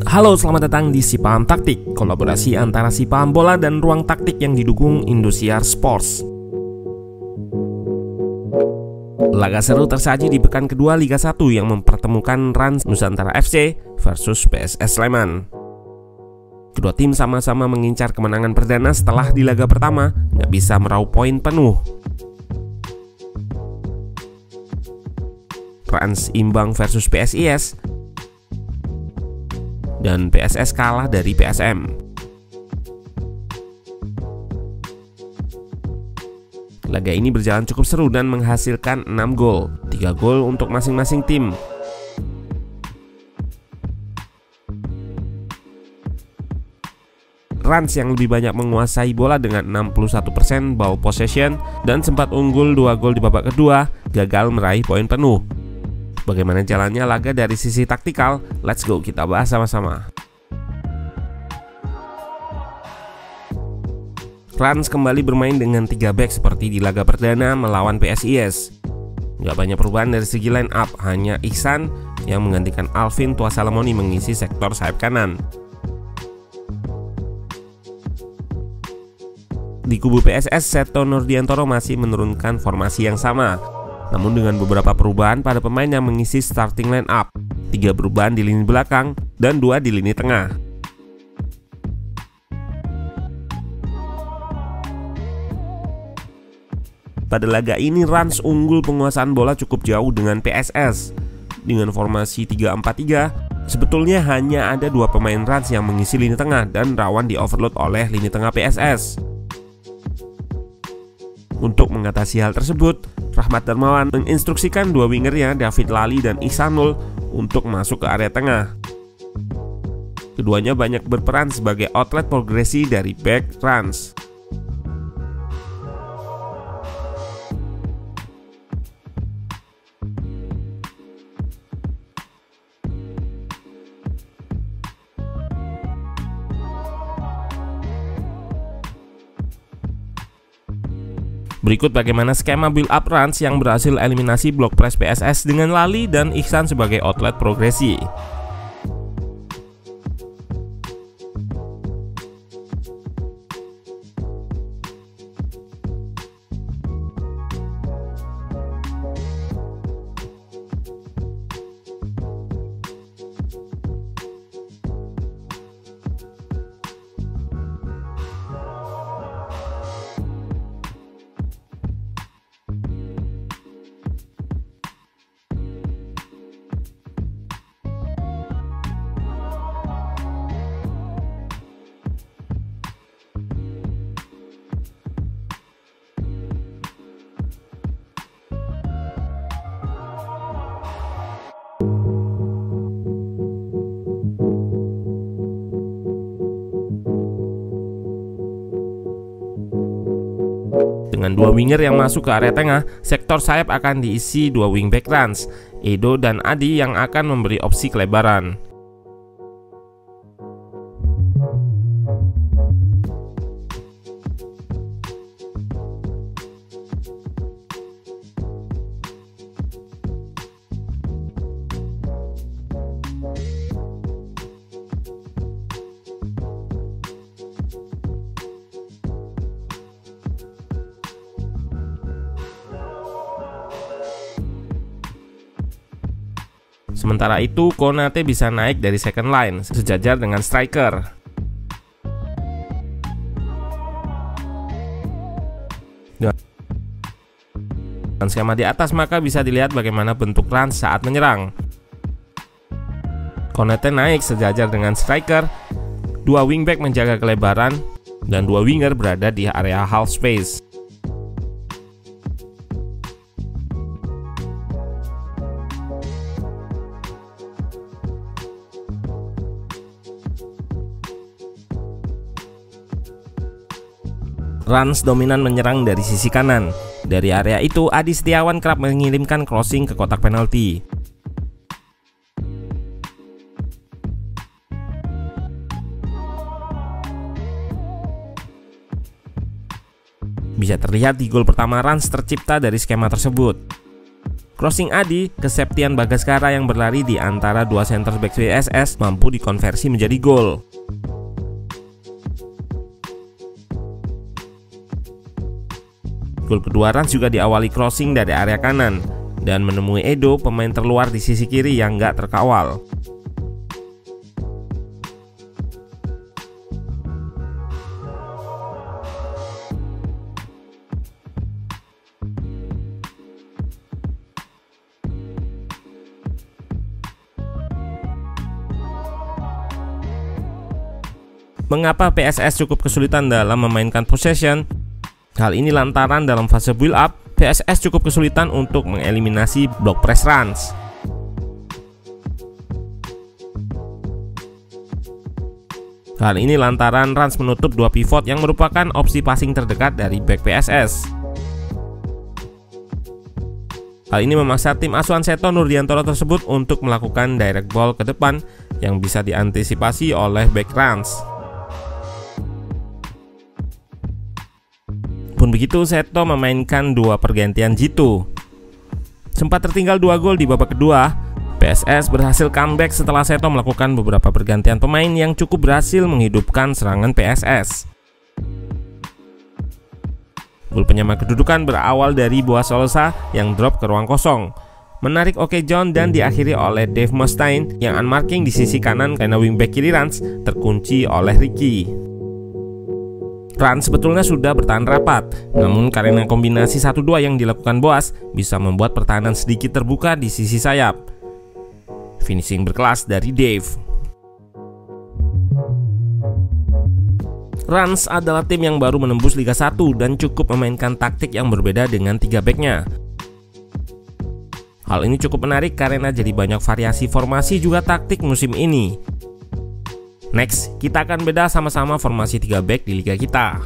Halo, selamat datang di Si Paham Taktik, kolaborasi antara Si Paham Bola dan Ruang Taktik yang didukung Indosiar Sports. Laga seru tersaji di pekan kedua Liga 1 yang mempertemukan Rans Nusantara FC versus PSS Sleman. Kedua tim sama-sama mengincar kemenangan perdana setelah di laga pertama nggak bisa meraup poin penuh. Rans imbang versus PSIS dan PSS kalah dari PSM. Laga ini berjalan cukup seru dan menghasilkan 6 gol, 3 gol untuk masing-masing tim. Rans yang lebih banyak menguasai bola dengan 61% ball possession dan sempat unggul 2 gol di babak kedua, gagal meraih poin penuh. Bagaimana jalannya laga dari sisi taktikal? Let's go, kita bahas sama-sama. Rans kembali bermain dengan 3 back seperti di laga perdana melawan PSIS. Gak banyak perubahan dari segi line up, hanya Ihsan yang menggantikan Alvin Tuasalamoni mengisi sektor sayap kanan. Di kubu PSS, Seto Nurdiantoro masih menurunkan formasi yang sama, namun dengan beberapa perubahan pada pemain yang mengisi starting line up, 3 perubahan di lini belakang dan 2 di lini tengah. Pada laga ini Rans unggul penguasaan bola cukup jauh dengan PSS. Dengan formasi 3-4-3, sebetulnya hanya ada 2 pemain Rans yang mengisi lini tengah dan rawan di overload oleh lini tengah PSS. Untuk mengatasi hal tersebut, Rahmat Darmawan menginstruksikan 2 wingernya David Lali dan Ihsanul untuk masuk ke area tengah. Keduanya banyak berperan sebagai outlet progresi dari back Rans. Berikut bagaimana skema build up Rans yang berhasil eliminasi blok press PSS dengan Lali dan Ihsan sebagai outlet progresi. Dengan 2 winger yang masuk ke area tengah, sektor sayap akan diisi 2 wingback Rans, Edo dan Adi yang akan memberi opsi kelebaran. Sementara itu, Konate bisa naik dari second line sejajar dengan striker. Dan skema di atas maka bisa dilihat bagaimana bentuk Rans saat menyerang. Konate naik sejajar dengan striker, 2 wingback menjaga kelebaran, dan 2 winger berada di area half space. Rans dominan menyerang dari sisi kanan. Dari area itu, Adi Setiawan kerap mengirimkan crossing ke kotak penalti. Bisa terlihat di gol pertama Rans tercipta dari skema tersebut. Crossing Adi ke Septian Bagaskara yang berlari di antara dua center back PSS mampu dikonversi menjadi gol. Gol kedua Rans juga diawali crossing dari area kanan dan menemui Edo, pemain terluar di sisi kiri yang nggak terkawal. Mengapa PSS cukup kesulitan dalam memainkan possession? Hal ini lantaran dalam fase build up, PSS cukup kesulitan untuk mengeliminasi block press Rans. Hal ini lantaran Rans menutup dua pivot yang merupakan opsi passing terdekat dari back PSS. Hal ini memaksa tim asuhan Seto Nurdiantoro tersebut untuk melakukan direct ball ke depan yang bisa diantisipasi oleh back Rans. Pun begitu, Seto memainkan dua pergantian jitu. Sempat tertinggal 2 gol di babak kedua, PSS berhasil comeback setelah Seto melakukan beberapa pergantian pemain yang cukup berhasil menghidupkan serangan PSS. Gol penyama kedudukan berawal dari Boaz Solosa yang drop ke ruang kosong, menarik Oke John dan diakhiri oleh Dave Mustaine yang unmarking di sisi kanan karena wingback kiri Rans terkunci oleh Ricky. Rans sebetulnya sudah bertahan rapat, namun karena kombinasi 1-2 yang dilakukan Boaz bisa membuat pertahanan sedikit terbuka di sisi sayap. Finishing berkelas dari Dave. Rans adalah tim yang baru menembus Liga 1 dan cukup memainkan taktik yang berbeda dengan 3 backnya. Hal ini cukup menarik karena jadi banyak variasi formasi juga taktik musim ini. Next, kita akan beda sama-sama formasi 3 back di liga kita.